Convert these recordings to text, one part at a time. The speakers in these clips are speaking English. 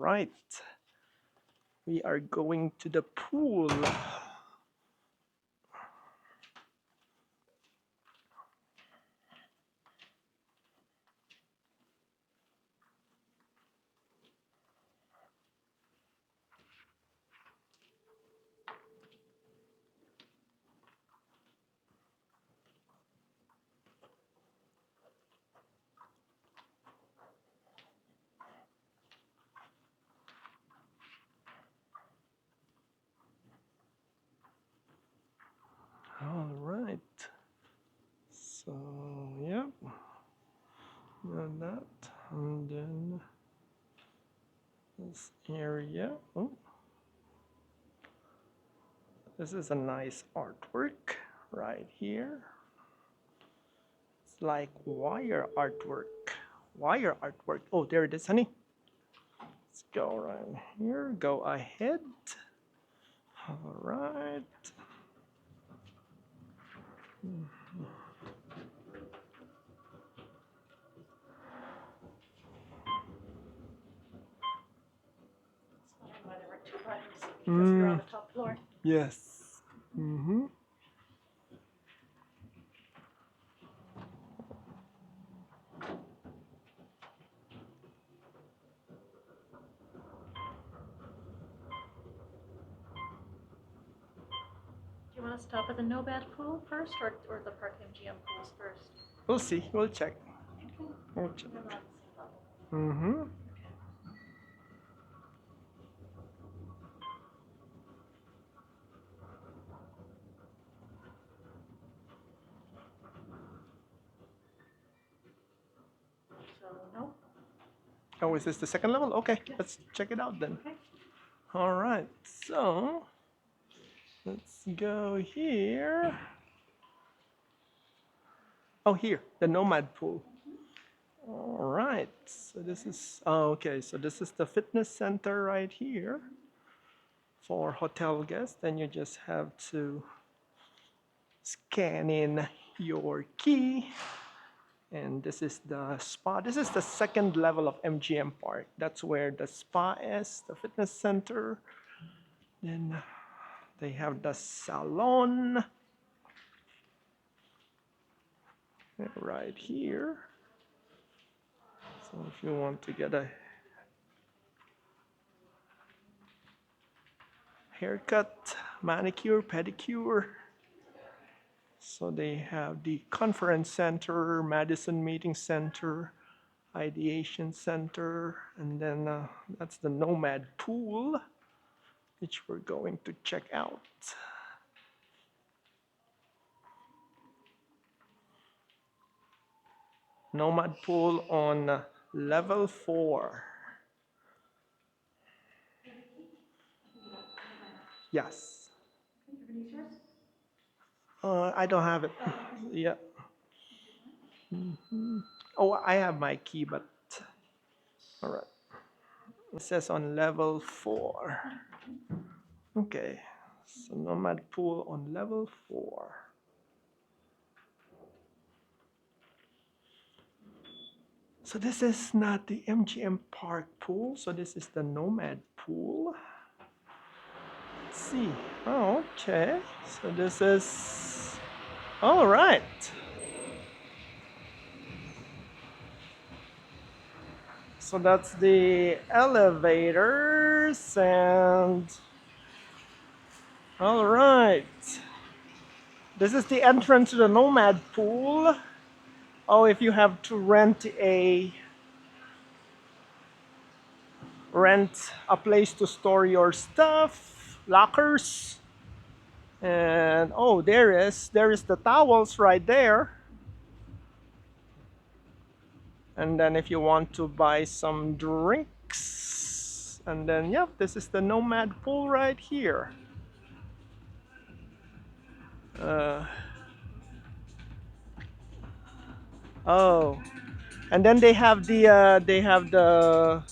right. We are going to the pool. All right. So, yeah. And that. And then this area. Oh. This is a nice artwork right here. It's like wire artwork. Wire artwork. Oh, there it is, honey. Let's go right here. Go ahead. All right. Why there were two buttons, because you're on the top floor. Yes. Mm-hmm. Do you want to stop at the Nomad pool first, or the Park MGM pools first? We'll see. We'll check. We'll check. They're not at the same level. Mm-hmm. So, no? Oh, is this the second level? Okay, Yes. let's check it out then. Okay. All right, so let's go here. Oh, here, the Nomad pool. All right, so this is, oh, okay, so this is the fitness center right here for hotel guests. Then you just have to scan in your key. And this is the spa. This is the second level of MGM Park. That's where the spa is, the fitness center. Then they have the salon right here. So if you want to get a haircut, manicure, pedicure. So they have the conference center, Madison Meeting Center, Ideation Center, and then that's the Nomad pool, which we're going to check out. Nomad pool on level 4. Yes. I don't have it. Yeah. Oh, I have my key, but all right. It says on level 4. Okay. So Nomad pool on level 4. So this is not the MGM Park pool. So this is the Nomad pool. Let's see. Oh, okay. So this is all right. So that's the elevators and all right. This is the entrance to the Nomad pool. Oh, if you have to rent a place to store your stuff, lockers. And oh, there is the towels right there. And then if you want to buy some drinks, and then yep, this is the Nomad pool right here. Oh, and then they have the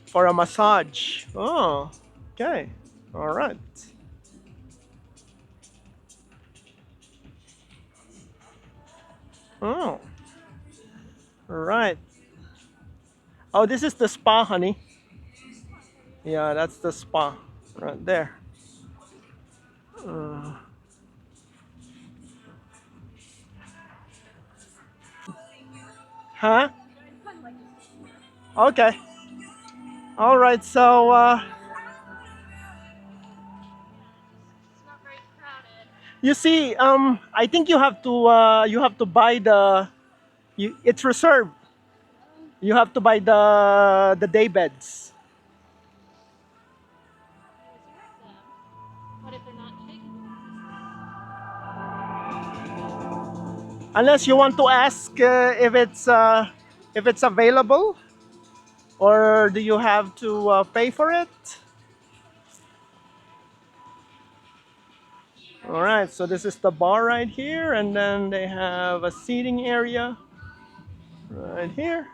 for a massage. Oh, okay, all right. Oh, all right. Oh, this is the spa, honey. Yeah, that's the spa right there. Uh, huh? Okay. All right. So you see, I think you have to buy the. It's reserved. You have to buy the day beds. But if they're not taken, Unless you want to ask if it's available, or do you have to pay for it? All right. So this is the bar right here, and then they have a seating area right here.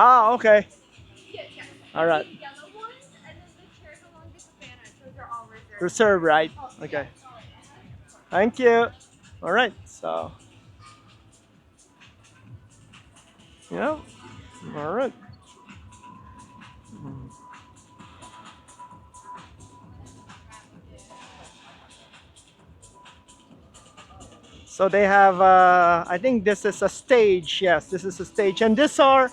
Ah, okay. All right. Reserve, right? Okay. Thank you. All right. So, yeah. All right. So they have, I think this is a stage. Yes, this is a stage. And these are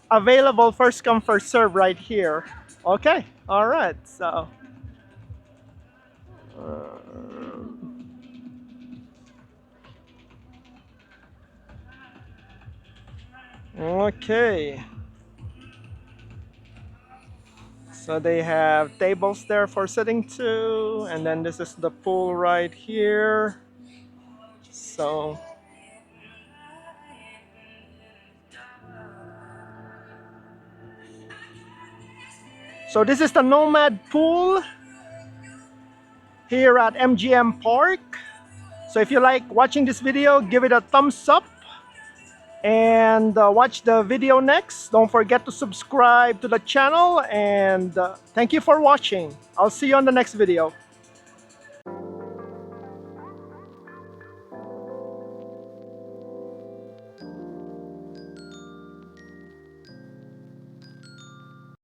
available first come, first serve right here. Okay. All right. So, okay. So they have tables there for sitting too. And then this is the pool right here. So, so this is the Nomad pool here at MGM Park. So if you like watching this video, give it a thumbs up and watch the video next. Don't forget to subscribe to the channel, and thank you for watching. I'll see you on the next video.